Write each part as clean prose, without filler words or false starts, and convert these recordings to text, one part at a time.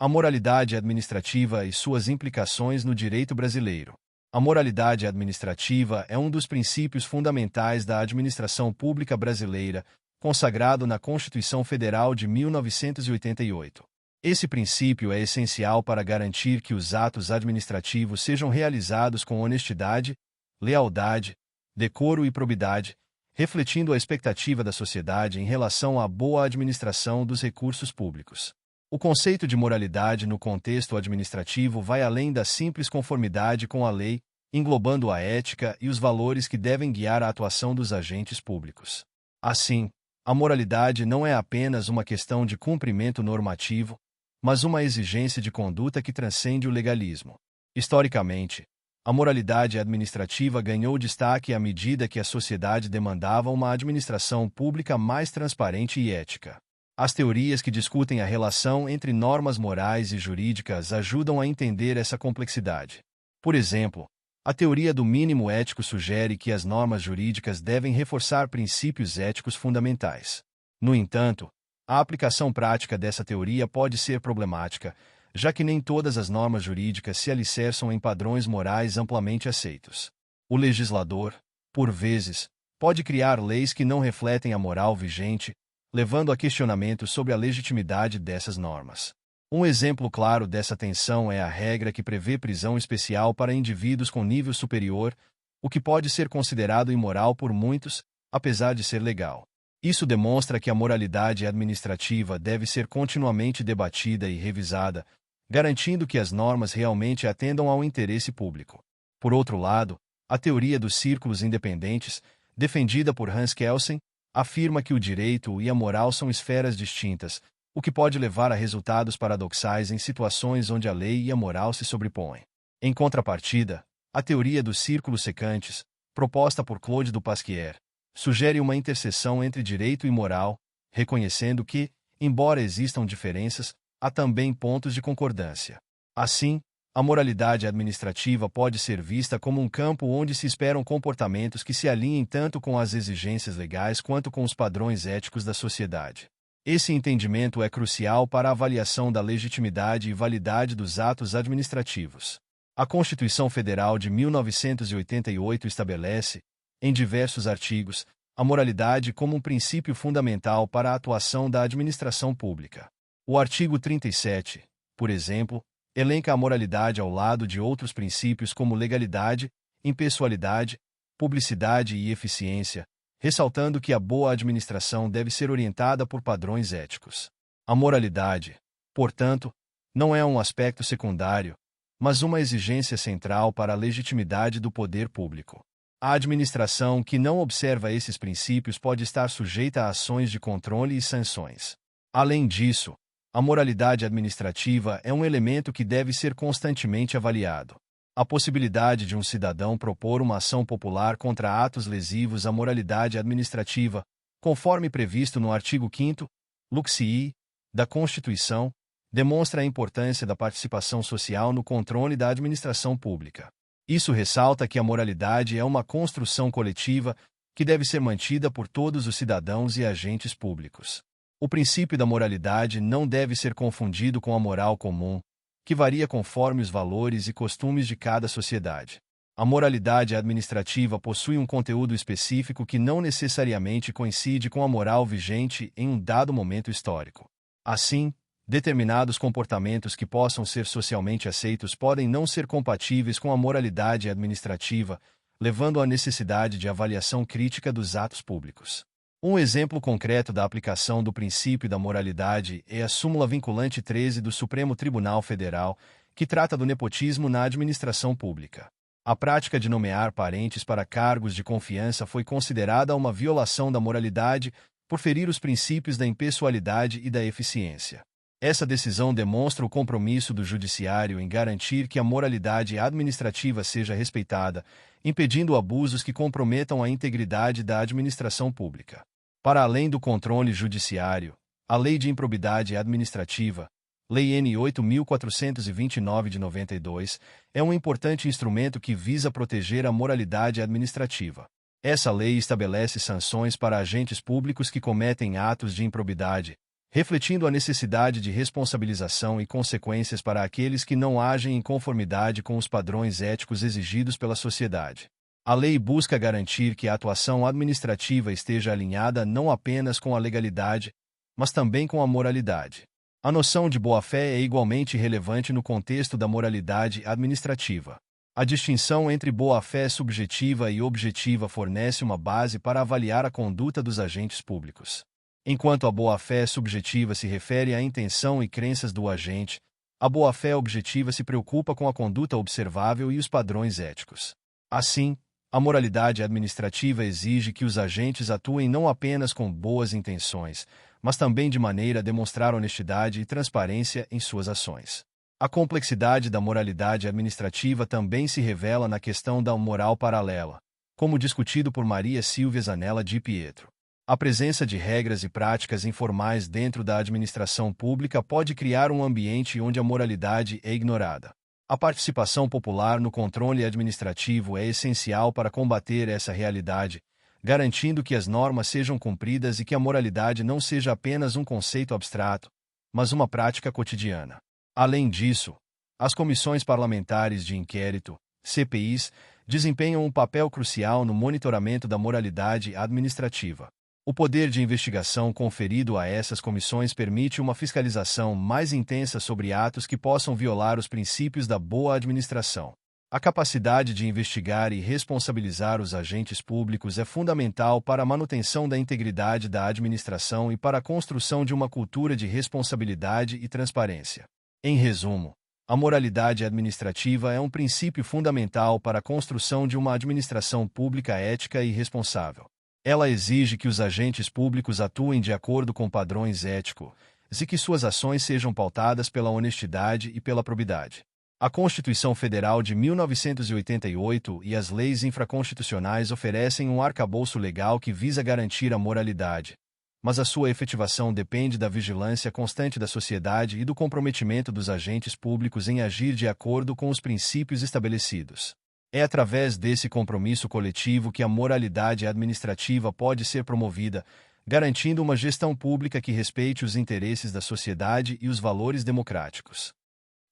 A moralidade administrativa e suas implicações no direito brasileiro. A moralidade administrativa é um dos princípios fundamentais da administração pública brasileira, consagrado na Constituição Federal de 1988. Esse princípio é essencial para garantir que os atos administrativos sejam realizados com honestidade, lealdade, decoro e probidade, refletindo a expectativa da sociedade em relação à boa administração dos recursos públicos. O conceito de moralidade no contexto administrativo vai além da simples conformidade com a lei, englobando a ética e os valores que devem guiar a atuação dos agentes públicos. Assim, a moralidade não é apenas uma questão de cumprimento normativo, mas uma exigência de conduta que transcende o legalismo. Historicamente, a moralidade administrativa ganhou destaque à medida que a sociedade demandava uma administração pública mais transparente e ética. As teorias que discutem a relação entre normas morais e jurídicas ajudam a entender essa complexidade. Por exemplo, a teoria do mínimo ético sugere que as normas jurídicas devem reforçar princípios éticos fundamentais. No entanto, a aplicação prática dessa teoria pode ser problemática, já que nem todas as normas jurídicas se alicerçam em padrões morais amplamente aceitos. O legislador, por vezes, pode criar leis que não refletem a moral vigente, levando a questionamentos sobre a legitimidade dessas normas. Um exemplo claro dessa tensão é a regra que prevê prisão especial para indivíduos com nível superior, o que pode ser considerado imoral por muitos, apesar de ser legal. Isso demonstra que a moralidade administrativa deve ser continuamente debatida e revisada, garantindo que as normas realmente atendam ao interesse público. Por outro lado, a teoria dos círculos independentes, defendida por Hans Kelsen, afirma que o direito e a moral são esferas distintas, o que pode levar a resultados paradoxais em situações onde a lei e a moral se sobrepõem. Em contrapartida, a teoria dos círculos secantes, proposta por Claude du Pasquier, sugere uma interseção entre direito e moral, reconhecendo que, embora existam diferenças, há também pontos de concordância. Assim, a moralidade administrativa pode ser vista como um campo onde se esperam comportamentos que se alinhem tanto com as exigências legais quanto com os padrões éticos da sociedade. Esse entendimento é crucial para a avaliação da legitimidade e validade dos atos administrativos. A Constituição Federal de 1988 estabelece, em diversos artigos, a moralidade como um princípio fundamental para a atuação da administração pública. O artigo 37, por exemplo, elenca a moralidade ao lado de outros princípios como legalidade, impessoalidade, publicidade e eficiência, ressaltando que a boa administração deve ser orientada por padrões éticos. A moralidade, portanto, não é um aspecto secundário, mas uma exigência central para a legitimidade do poder público. A administração que não observa esses princípios pode estar sujeita a ações de controle e sanções. Além disso, a moralidade administrativa é um elemento que deve ser constantemente avaliado. A possibilidade de um cidadão propor uma ação popular contra atos lesivos à moralidade administrativa, conforme previsto no artigo 5º, Luxi, da Constituição, demonstra a importância da participação social no controle da administração pública. Isso ressalta que a moralidade é uma construção coletiva que deve ser mantida por todos os cidadãos e agentes públicos. O princípio da moralidade não deve ser confundido com a moral comum, que varia conforme os valores e costumes de cada sociedade. A moralidade administrativa possui um conteúdo específico que não necessariamente coincide com a moral vigente em um dado momento histórico. Assim, determinados comportamentos que possam ser socialmente aceitos podem não ser compatíveis com a moralidade administrativa, levando à necessidade de avaliação crítica dos atos públicos. Um exemplo concreto da aplicação do princípio da moralidade é a súmula vinculante 13 do Supremo Tribunal Federal, que trata do nepotismo na administração pública. A prática de nomear parentes para cargos de confiança foi considerada uma violação da moralidade por ferir os princípios da impessoalidade e da eficiência. Essa decisão demonstra o compromisso do Judiciário em garantir que a moralidade administrativa seja respeitada, impedindo abusos que comprometam a integridade da administração pública. Para além do controle judiciário, a Lei de Improbidade Administrativa, Lei N. 8.429 de 92, é um importante instrumento que visa proteger a moralidade administrativa. Essa lei estabelece sanções para agentes públicos que cometem atos de improbidade, refletindo a necessidade de responsabilização e consequências para aqueles que não agem em conformidade com os padrões éticos exigidos pela sociedade. A lei busca garantir que a atuação administrativa esteja alinhada não apenas com a legalidade, mas também com a moralidade. A noção de boa-fé é igualmente relevante no contexto da moralidade administrativa. A distinção entre boa-fé subjetiva e objetiva fornece uma base para avaliar a conduta dos agentes públicos. Enquanto a boa-fé subjetiva se refere à intenção e crenças do agente, a boa-fé objetiva se preocupa com a conduta observável e os padrões éticos. Assim, a moralidade administrativa exige que os agentes atuem não apenas com boas intenções, mas também de maneira a demonstrar honestidade e transparência em suas ações. A complexidade da moralidade administrativa também se revela na questão da moral paralela, como discutido por Maria Silvia Zanella Di Pietro. A presença de regras e práticas informais dentro da administração pública pode criar um ambiente onde a moralidade é ignorada. A participação popular no controle administrativo é essencial para combater essa realidade, garantindo que as normas sejam cumpridas e que a moralidade não seja apenas um conceito abstrato, mas uma prática cotidiana. Além disso, as comissões parlamentares de inquérito, CPIs, desempenham um papel crucial no monitoramento da moralidade administrativa. O poder de investigação conferido a essas comissões permite uma fiscalização mais intensa sobre atos que possam violar os princípios da boa administração. A capacidade de investigar e responsabilizar os agentes públicos é fundamental para a manutenção da integridade da administração e para a construção de uma cultura de responsabilidade e transparência. Em resumo, a moralidade administrativa é um princípio fundamental para a construção de uma administração pública ética e responsável. Ela exige que os agentes públicos atuem de acordo com padrões éticos e que suas ações sejam pautadas pela honestidade e pela probidade. A Constituição Federal de 1988 e as leis infraconstitucionais oferecem um arcabouço legal que visa garantir a moralidade, mas a sua efetivação depende da vigilância constante da sociedade e do comprometimento dos agentes públicos em agir de acordo com os princípios estabelecidos. É através desse compromisso coletivo que a moralidade administrativa pode ser promovida, garantindo uma gestão pública que respeite os interesses da sociedade e os valores democráticos.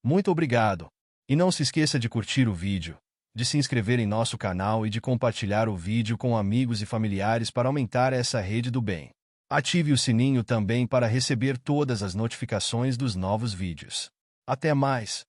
Muito obrigado! E não se esqueça de curtir o vídeo, de se inscrever em nosso canal e de compartilhar o vídeo com amigos e familiares para aumentar essa rede do bem. Ative o sininho também para receber todas as notificações dos novos vídeos. Até mais!